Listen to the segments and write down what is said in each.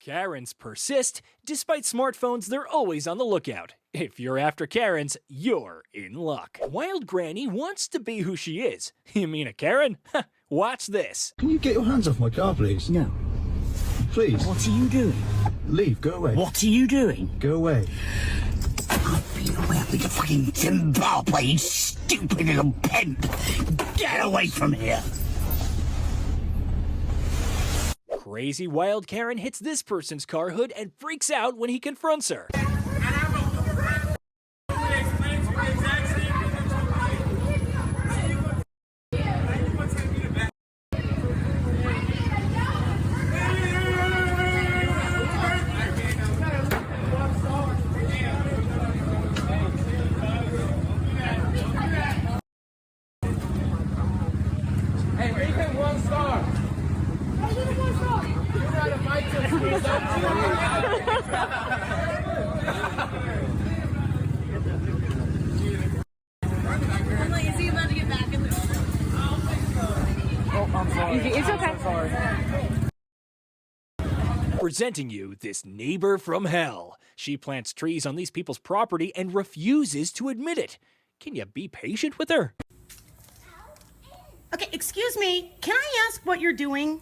Karens persist. Despite smartphones, they're always on the lookout. If you're after Karens, you're in luck. Wild Granny wants to be who she is. You mean a Karen? Watch this. Can you get your hands off my car, please? No. Please. What are you doing? Leave. Go away. What are you doing? Go away. I've been away up into fucking Zimbabwe, you stupid little pimp. Get away from here. Crazy Wild Karen hits this person's car hood and freaks out when he confronts her. It's okay. Presenting you this neighbor from hell. She plants trees on these people's property and refuses to admit it. Can you be patient with her? Okay, excuse me. Can I ask what you're doing?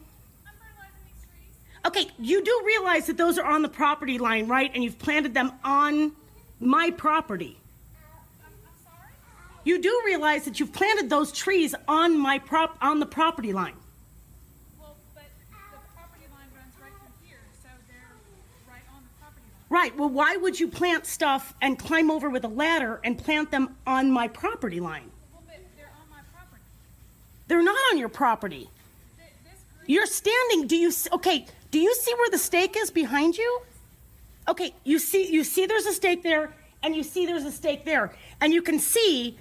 Okay, you do realize that those are on the property line, right? And you've planted them on my property. You do realize that you've planted those trees on on the property line. Well, but the property line runs right through here, so they're right on the property line. Right, well, why would you plant stuff and climb over with a ladder and plant them on my property line? Well, but they're on my property. They're not on your property. You're standing, do you see where the stake is behind you? Okay, you see there's a stake there, and you see there's a stake there. And you can see,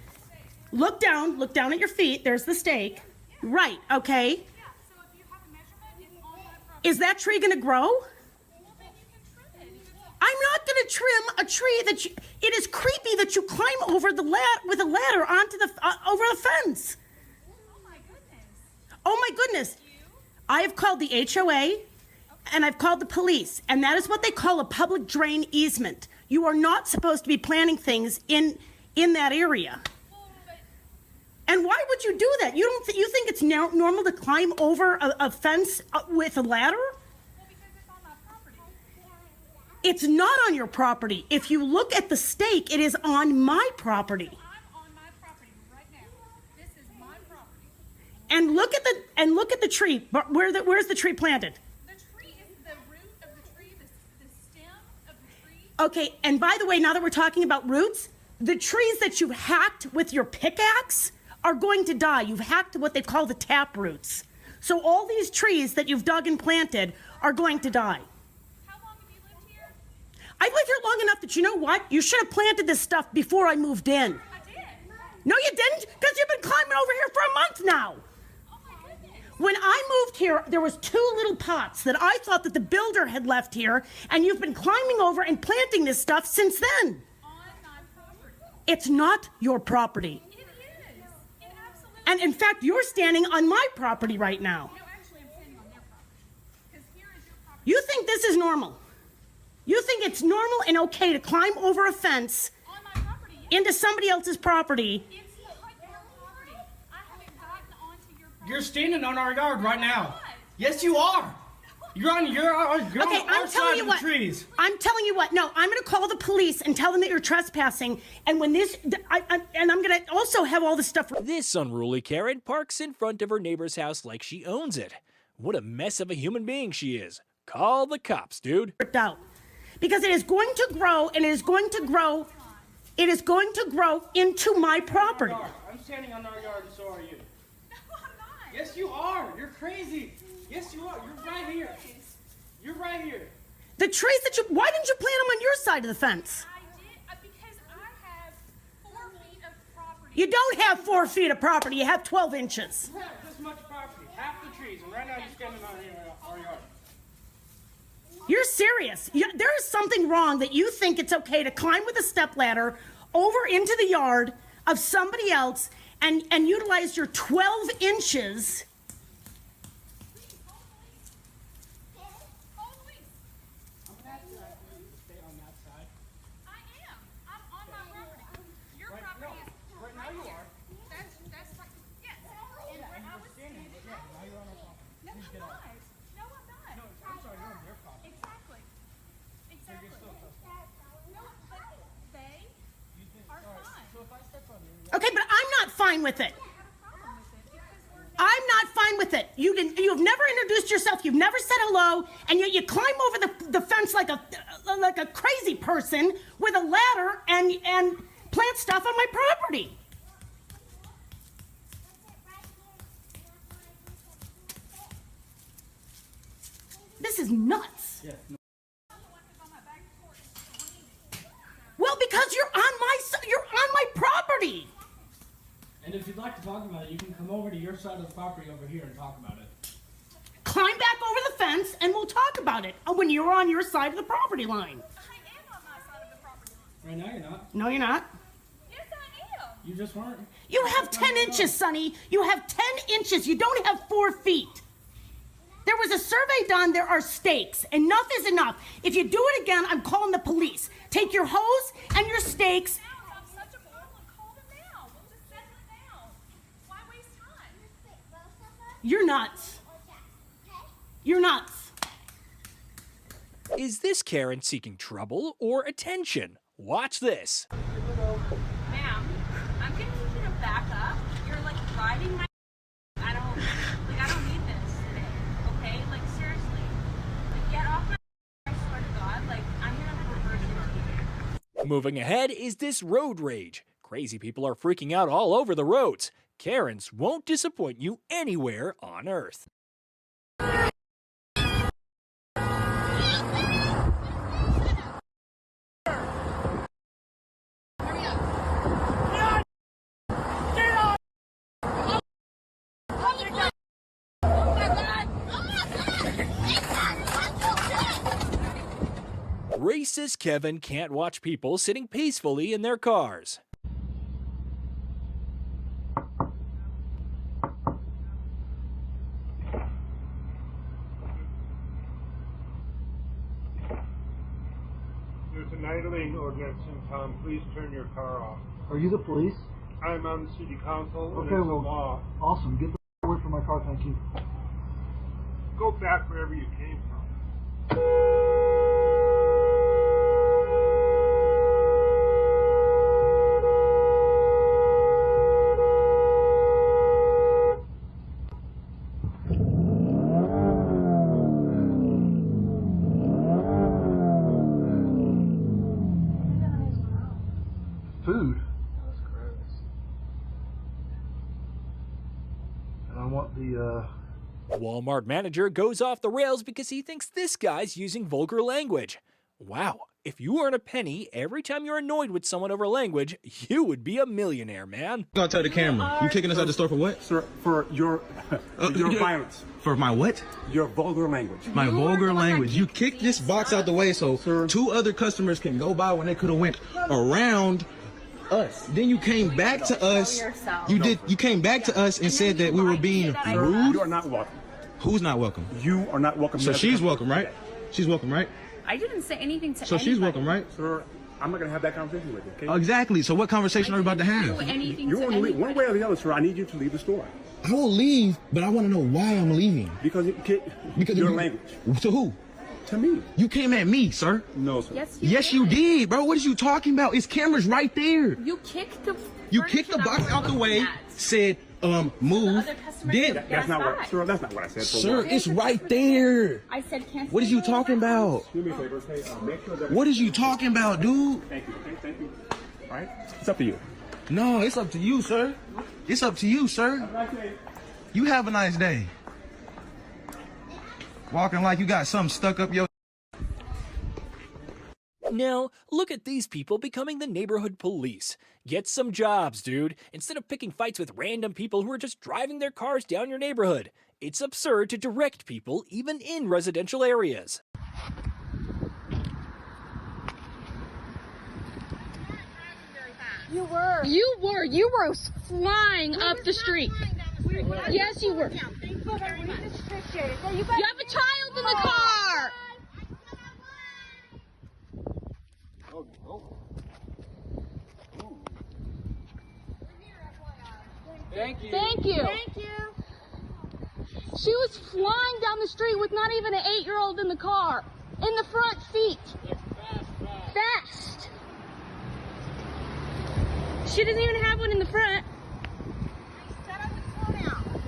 look down at your feet, there's the stake. Right, okay. Yeah, so if you have a measurement, it's on my property. Is that tree gonna grow? Well, then you can trim it. I'm not gonna trim a tree it is creepy that you climb over with a ladder onto over the fence. Oh my goodness. Oh my goodness. I have called the HOA and I've called the police, and that is what they call a public drain easement. You are not supposed to be planting things in that area. Well, but And why would you do that? You think it's normal to climb over a fence with a ladder? well, because it's on my property. It's not on your property. If you look at the stake, it is on my property. I'm on my property right now. This is my property. And look at the tree. But where's the tree planted? The tree is the root of the tree, the stem of the tree. Okay, and by the way, now that we're talking about roots, the trees that you hacked with your pickaxe are going to die. You've hacked what they call the tap roots. So all these trees that you've dug and planted are going to die. How long have you lived here? I've lived here long enough that you know what? You should have planted this stuff before I moved in. I did. No, you didn't, because you've been climbing over here for a month now. Oh my goodness. When I moved here, there was 2 little pots that I thought that the builder had left here, and you've been climbing over and planting this stuff since then. On my property. It's not your property. It is. It absolutely And in fact, you're standing on my property right now. No, actually, I'm standing on their property. Because here is your property. You think this is normal. You think it's normal and okay to climb over a fence On my property. into somebody else's property. It's not your property. I haven't gotten onto your property. You're standing on our yard right now. Yes, you are. You're on Okay, our I'm telling side you of the what. trees. I'm telling you what. No, I'm going to call the police and tell them that you're trespassing. And when I'm going to also have all this stuff. This unruly Karen parks in front of her neighbor's house like she owns it. What a mess of a human being she is. Call the cops, dude. Ripped out, because it is going to grow, and it is going to grow. It is going to grow into my property. I'm standing on our yard, and so are you. No, I'm not. Yes, you are. You're crazy. Yes, you are. You're right here. You're right here. The trees that why didn't you plant them on your side of the fence? I did because I have 4 feet of property. You don't have 4 feet of property. You have 12 inches. You have this much property, half the trees, and right now you're standing on our yard. You're serious. There is something wrong that you think it's okay to climb with a stepladder over into the yard of somebody else and utilize your 12 inches. fine with it. I'm not fine with it. You've never introduced yourself. You've never said hello, and yet you climb over the fence like a crazy person with a ladder and plant stuff on my property. This is nuts. Well, because you're on my property. And if you'd like to talk about it, you can come over to your side of the property over here and talk about it. Climb back over the fence and we'll talk about it when you're on your side of the property line. I am on my side of the property line. Right now you're not. No, you're not. Yes, I am. You just weren't. You have 10 inches, Sonny. You have 10 inches. You don't have 4 feet. There was a survey done. There are stakes. Enough is enough. If you do it again, I'm calling the police. Take your hose and your stakes. I'm such a fool and call them now. We'll just settle it down. Why waste time? You're nuts. You're nuts. Is this Karen seeking trouble or attention? Watch this. Ma'am, I'm gonna need you to back up. You're like driving my. I don't need this today. Okay, like seriously, like get off my. I swear to God, like I'm gonna reverse you. Moving ahead is this road rage. Crazy people are freaking out all over the roads. Karens won't disappoint you anywhere on Earth. Racist Kevin can't watch people sitting peacefully in their cars. There's an idling ordinance in town. Please turn your car off. Are you the police? I'm on the city council, and Okay, it's a well, law. awesome. Get the away from my car, thank you. Go back wherever you came from. Food. And I want the, Walmart manager goes off the rails because he thinks this guy's using vulgar language. Wow, if you earn a penny every time you're annoyed with someone over language, you would be a millionaire, man. Gonna tell the camera. You kicking us out the store for what? Sir, for your violence. For my what? Your vulgar language. My vulgar language. You kicked this box out the way so two other customers can go by when they could have went around us. Then you came back to us. You came back to us and said that we were being rude. You are not welcome. Who's not welcome? You are not welcome. So she's welcome, right? She's welcome, right? I didn't say anything to So she's welcome, right? Sir, I'm not going to have that conversation with you, okay? Exactly. So what conversation are we about to have? You're going to leave. One way or the other, sir, I need you to leave the store. I will leave, but I want to know why I'm leaving. Because your language. To who? To me. You came at me, sir. No, sir. Yes, you did, bro. What are you talking about? It's cameras right there. You kicked the. You kicked the box out the way, said, move. Then, That's not what, sir, that's not what I said. sir, it's right there. I said cancel. What is you talking about? Do me a favor, okay? Make sure that. What is you talking about, dude? Thank you, okay? Thank you. All right? It's up to you. No, it's up to you, sir. It's up to you, sir. You have a nice day. Walking like you got something stuck up your... Now, look at these people becoming the neighborhood police. Get some jobs, dude, instead of picking fights with random people who are just driving their cars down your neighborhood. It's absurd to direct people even in residential areas. You were flying up the street. Yes, you were. You have a child in the car. Thank you. Thank you. She was flying down the street with not even an 8-year-old in the car, in the front seat. Fast. She doesn't even have one in the front.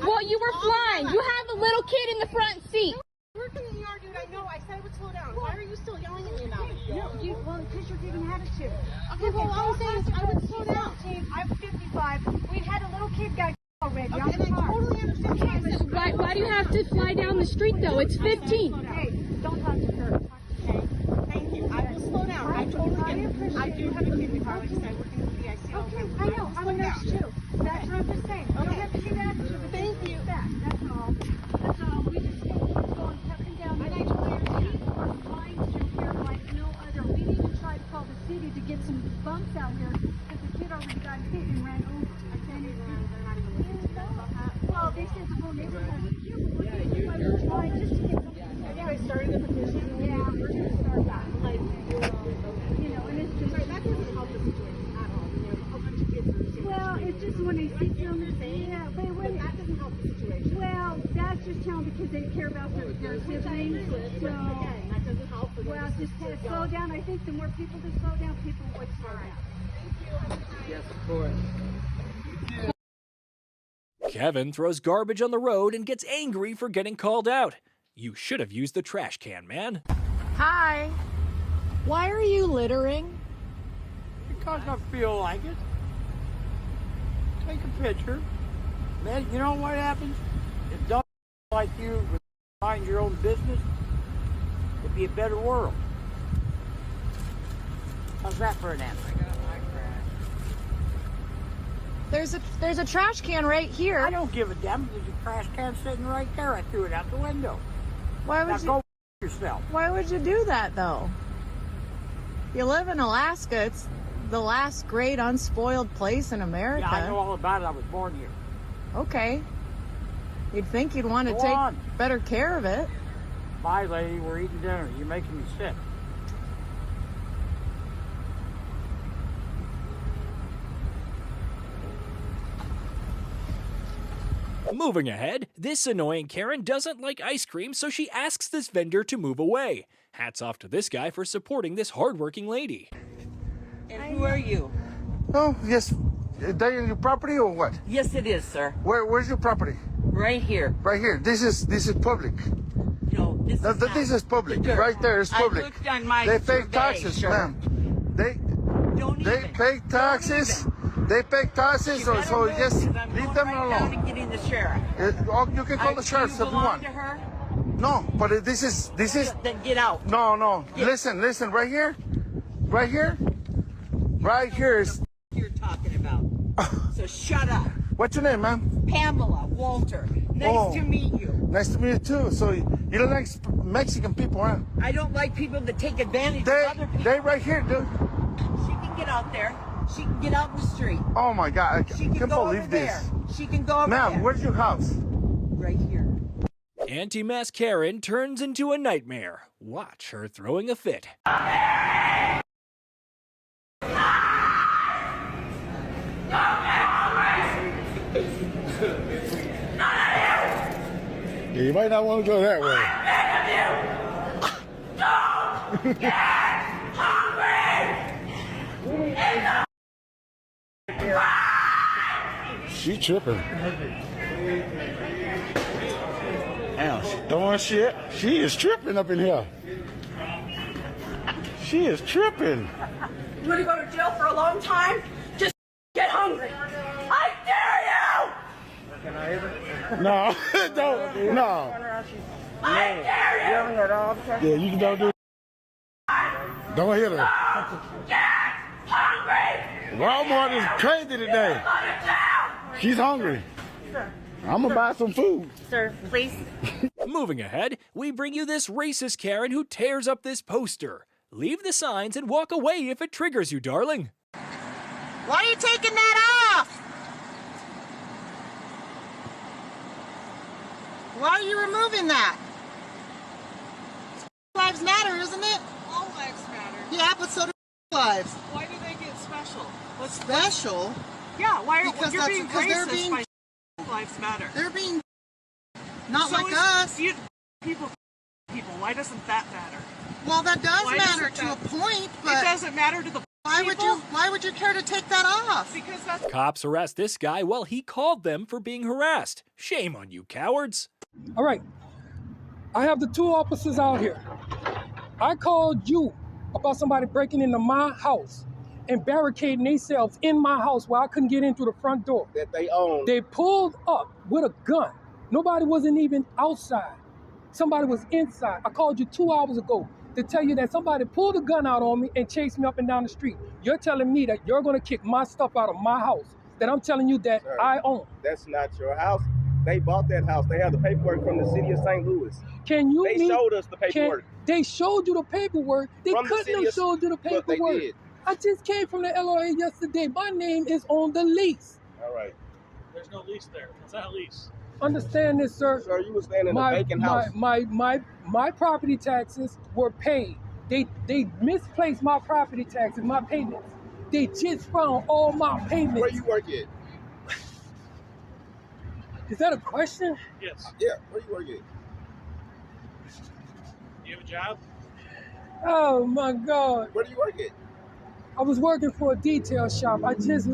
Well, you were flying. You have a little kid in the front seat. Working in the yard, dude. I know. I said I would slow down. Why are you still yelling at me about it? Well, because you're getting attitude. Okay, well, all I'm saying is I would slow down. I'm 55. We had a little kid guy already on Okay, the and I car. totally understand. Why do you have to fly down the street, though? It's 15. Hey, don't talk to her. Okay, thank you. I will slow down. I totally get it. I do have a kid in the car. Like I said, I work in the DIC all the Okay, time. I know. I'm a nurse too. That's what I'm just saying. You don't have to give attitude. Thank you. That's all. That's all. We just keep going up and down. And I told her, people are flying through here like no other. We need to try to call the city to get some bumps out here because the kid already got hit and ran over. I can't even. They're not even listening to that about that. Well, they said the whole neighborhood. We're trying just to get something. Have you guys started the petition? Yeah, we're going to start that. Like, you know, and it's just. That doesn't help the situation at all. You know, a bunch of kids are sick. Well, it's just when they see them, yeah, but when That doesn't help the situation. well, that's just telling because they care about their siblings. So, Again, that doesn't help for them. well, just kind of slow down. I think the more people that slow down, people would slow down. Yes, of course. Kevin throws garbage on the road and gets angry for getting called out. You should have used the trash can, man. Hi. Why are you littering? Because I feel like it. Take a picture. Man, you know what happens? If dogs like you would mind your own business, it'd be a better world. How's that for an answer? There's a trash can right here. I don't give a damn. There's a trash can sitting right there. I threw it out the window. Why Now would you? go yourself. Why would you do that though? You live in Alaska. It's the last great unspoiled place in America. Yeah, I know all about it. I was born here. Okay. You'd think you'd want to Go take on. better care of it. Bye, lady. We're eating dinner. You're making me sick. Moving ahead, this annoying Karen doesn't like ice cream, so she asks this vendor to move away. Hats off to this guy for supporting this hardworking lady. And who are you? Oh, yes. They in your property or what? Yes, it is, sir. Where's your property? Right here. Right here. This is public. No, this is not. This is public. Sir, Right there is public. I looked on my They pay survey, taxes, sir. ma'am. Don't They even. pay taxes. They pay taxes, You better so move, just 'cause I'm leave going them right down alone. and getting the sheriff. You can call the sheriff if you you belong want. to her? No, but this is. Then get out. No. Yeah. Listen. Right here is. You're talking about. So shut up. What's your name, ma'am? Pamela Walter. Nice to meet you. Nice to meet you too. So you don't like Mexican people, huh? I don't like people that take advantage of other people. They right here, dude. She can get out there. She can get out in the street. Oh my God, I She can can't go believe over this. there. She can go over Ma'am, there. where's your house? Right here. Anti-mask Karen turns into a nightmare. Watch her throwing a fit. Yeah, you might not want to go that way. She tripping. Damn, she throwing shit. She is tripping up in here. She is tripping. You want to go to jail for a long time? Just get hungry. I dare you! No, don't, no. I dare you! Yeah, you don't do. Don't hit her. Get hungry! Walmart is crazy today. She's hungry. I'm gonna buy some food. Sir, please. Moving ahead, we bring you this racist Karen who tears up this poster. Leave the signs and walk away if it triggers you, darling. Why are you taking that off? Why are you removing that? Lives matter, isn't it? All lives matter. Yeah, but so do lives. Why do they get special? What's special? Yeah, why are Because you're that's being because they're racist being by lives matter? they're being not So like is- us. People. Why doesn't that matter? Well, that does Why matter doesn't to that- a point, but it doesn't matter to the why Why would you care to take that off? Because that's Cops arrest this guy while he called them for being harassed. Shame on you, cowards. All right. I have the 2 officers out here. I called you about somebody breaking into my house and barricading themselves in my house where I couldn't get in through the front door. That they own. They pulled up with a gun. Nobody wasn't even outside. Somebody was inside. I called you 2 hours ago to tell you that somebody pulled a gun out on me and chased me up and down the street. You're telling me that you're going to kick my stuff out of my house that I'm telling you that Sir, I own. That's not your house. They bought that house. They have the paperwork from the city of St. Louis. Can you? They showed us the paperwork. They showed you the paperwork. They From the couldn't city have of- showed you the but they paperwork. did. I just came from the LRA yesterday. My name is on the lease. All right. There's no lease there. It's not a lease. Understand this, sir. Sir, you were staying in a vacant house. My property taxes were paid. They misplaced my property taxes, my payments. They just found all my payments. Where you work at? Is that a question? Yes. Yeah, where you work at? You have a job? Oh my God. Where do you work at? I was working for a detail shop. I just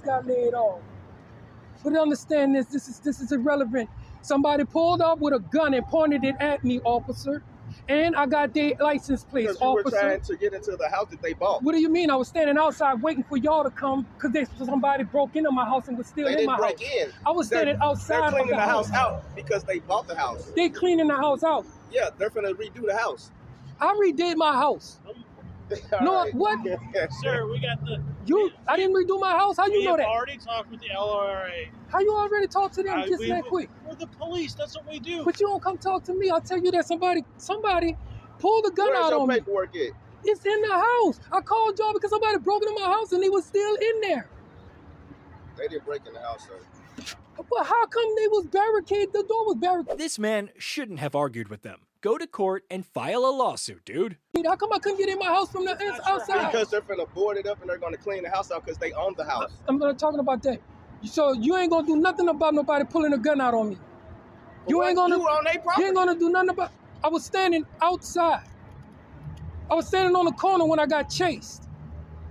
got laid off. But understand this is irrelevant. Somebody pulled up with a gun and pointed it at me, officer. And I got their license plates, Because you were officer. trying to get into the house that they bought. What do you mean? I was standing outside waiting for y'all to come because somebody broke into my house and was still They in didn't my break house. in. I was standing outside They're of cleaning the the house house. out because they bought the house. They cleaning the house out. Yeah, they're finna redo the house. I redid my house. All No, right. what? Sir, we got the. I didn't redo my house. How you we know have that? already talked with the LRA. How you already talked to them just we- that quick? We're the police. That's what we do. But you don't come talk to me. I'll tell you that somebody pulled a gun Where's out your on me. paperwork at? It's in the house. I called y'all because somebody broke into my house and they was still in there. They didn't break in the house, sir. But how come they was barricaded? The door was barricaded. This man shouldn't have argued with them. Go to court and file a lawsuit, dude. How come I couldn't get in my house from the outside? Because they're finna board it up and they're gonna clean the house out because they own the house. I'm not talking about that. So you ain't gonna do nothing about nobody pulling a gun out on me. You ain't gonna. You on their property. You ain't gonna do nothing about. I was standing outside. I was standing on the corner when I got chased.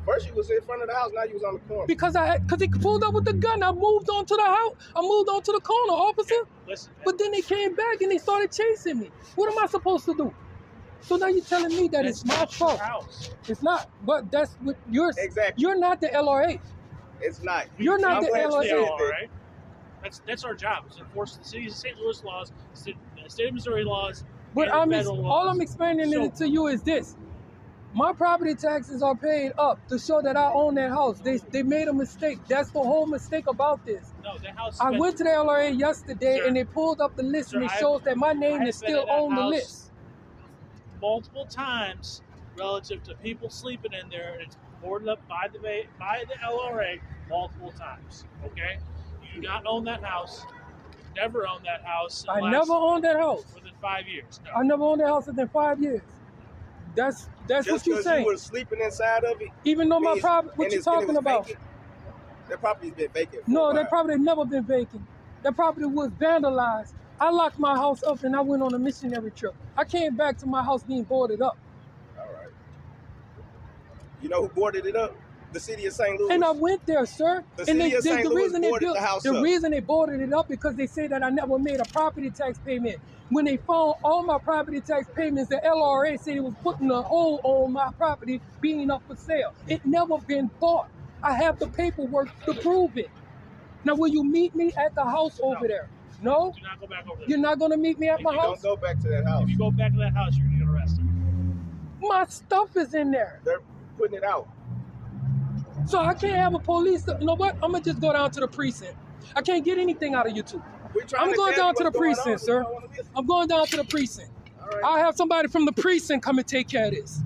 First you was in front of the house, now you was on the corner. Because he pulled up with the gun. I moved on to the house. I moved on to the corner, officer. Listen. But then they came back and they started chasing me. What am I supposed to do? So now you're telling me that it's my fault. House. It's not. But that's what you're. Exactly. You're not the LRA. It's not. You're not the glad you LRA. said that. Right? That's our job. Is to enforce the city of St. Louis laws, the state of Missouri laws, But and the federal laws. all I'm explaining it to you is this. My property taxes are paid up to show that I own that house. They made a mistake. That's the whole mistake about this. No, that house. I went to the LRA yesterday and they pulled up the list and it shows that my name is still on the list. Multiple times relative to people sleeping in there, and it's boarded up by the LRA multiple times. Okay, you do not own that house. You've never owned that house. I never owned that house. Within 5 years. No. I never owned that house within 5 years. That's Just what you're because saying. you were sleeping inside of it. Even though my means- property, what and you it's- and it talking was about? vacant. That property's been vacant. For No, a while. that property never been vacant. That property was vandalized. I locked my house up and I went on a missionary trip. I came back to my house being boarded up. All right. You know who boarded it up? The city of St. Louis. And I went there, sir. The and city of St. Louis boarded the house up. reason they boarded it up because they say that I never made a property tax payment. When they found all my property tax payments, the LRA said it was putting a hold on my property being up for sale. It never been bought. I have the paperwork to prove it. Now, will you meet me at the house over there? No? Do not go back over there. You're not going to meet me at If my you house? Don't go back to that house. If you go back to that house, you're going to get arrested. My stuff is in there. They're putting it out. So I can't have a police. You know what? I'm going to just go down to the precinct. I can't get anything out of you two. I'm going down to the precinct, sir. I'm going down to the precinct. I'll have somebody from the precinct come and take care of this.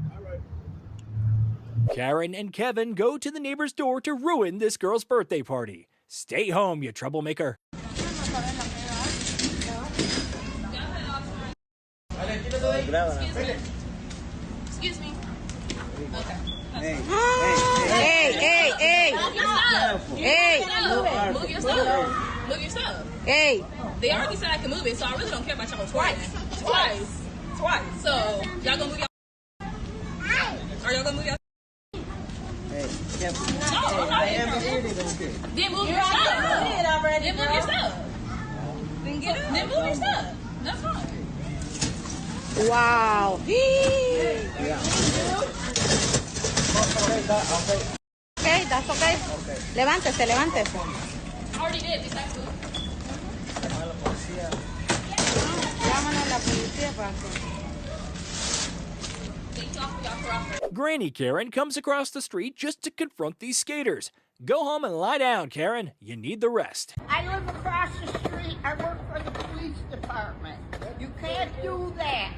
Karen and Kevin go to the neighbor's door to ruin this girl's birthday party. Stay home, you troublemaker. Excuse me. Okay. Hey. Move your stuff. Move your stuff. Hey. They already said I can move it, so I really don't care about y'all twice. So y'all gonna move y'all? Are y'all gonna move y'all? Hey. Then move your stuff. Then get up. Then move your stuff. That's fine. Wow. Okay, that's okay. Levántese, levántese. I already did, exactly. Llámanos a la policía para Granny Karen comes across the street just to confront these skaters. Go home and lie down, Karen. You need the rest. I live across the street. I work for the police department. You can't do that.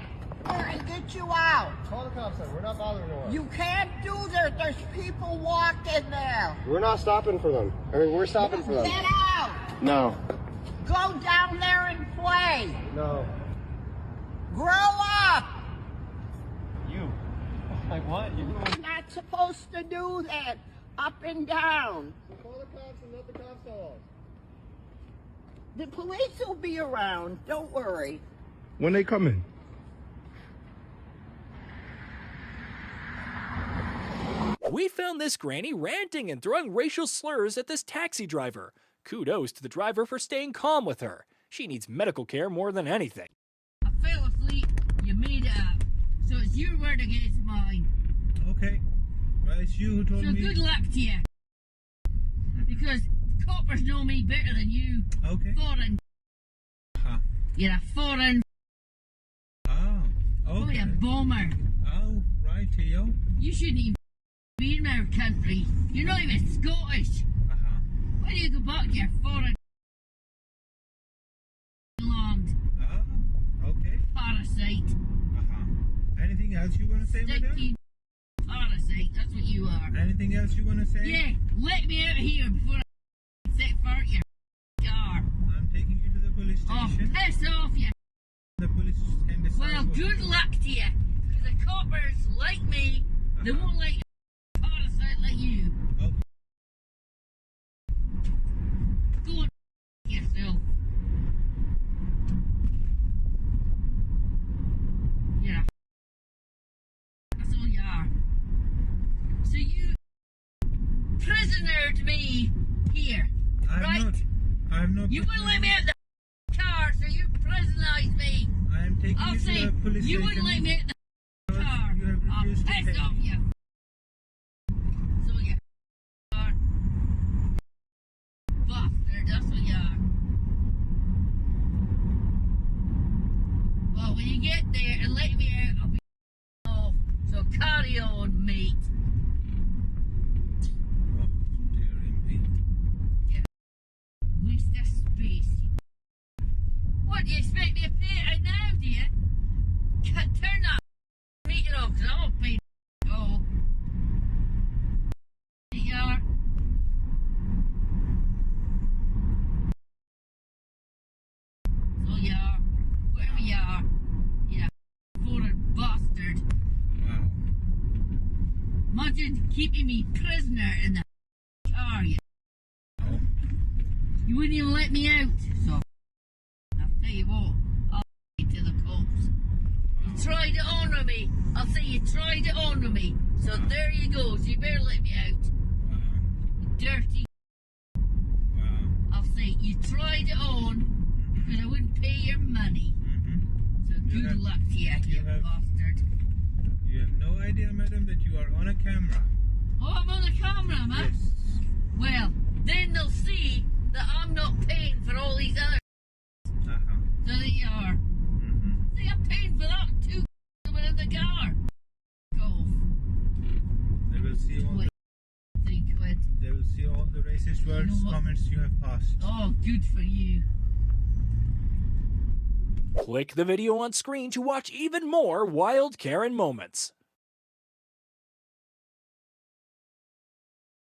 I get you out. Call the cops, we're not bothering no one. You can't do that. There's people walking there. We're not stopping for them. I mean, we're stopping for them. Get out. No. Go down there and play. No. Grow up. You. Like what? You. You're not supposed to do that. Up and down. Call the cops and let the cops tell us. The police will be around. Don't worry. When they coming? We found this granny ranting and throwing racial slurs at this taxi driver. Kudos to the driver for staying calm with her. She needs medical care more than anything. I fell asleep. You made it up. So it's your word against mine. Okay. Well, it's you who told So me. good luck to you. Because coppers know me better than you. Okay. Foreign. You're a foreign. Oh, Oh, okay. you bomber. Oh, right, Theo. You shouldn't even be in our country. You're not even Scottish. Why do you go back to your foreign land? Oh, okay. Parasite. Anything else you want to say, madam? Sticky parasite. That's what you are. Anything else you want to say? Yeah, let me out of here before I set fire to your car. I'm taking you to the police Oh, station. piss off, you. The police can decide. Well, what good to do. luck to you. Because the coppers, like me, they won't like a parasite like you. Okay. Go and yourself. Yeah. That's all you are. So you prisonered me here, right? I'm not. You wouldn't let me out the car, so you prisonized me. I am taking I'll you say to the police you station. wouldn't let me out the car. You have I'll refused to piss pay. off you. So you are bastard. That's what you are. Well, when you get there and let me out, I'll be off. So carry on, mate. Oh, dearie me. Waste of space. What, do you expect me to pay it right now, do you? Turn that meter off, because I won't pay all. There you are. So you are. Wherever you are. You foreign bastard. Wow. Imagine keeping me prisoner in the car, you. You wouldn't even let me out, so I'll tell you what, I'll take to the cops. You tried to honour me. I'll say you tried to honour me. So there you go. So you better let me out. You dirty. I'll say you tried it on because I wouldn't pay your money. So good luck to you, you bastard. You have no idea, madam, that you are on a camera. Oh, I'm on the camera, man. Yes. Well, then they'll see that I'm not paying for all these other. So there you are. See, I'm paying for that too. In the car. Go. They will see all. They will see all the racist words, comments you have passed. Oh, good for you. Click the video on screen to watch even more Wild Karen moments.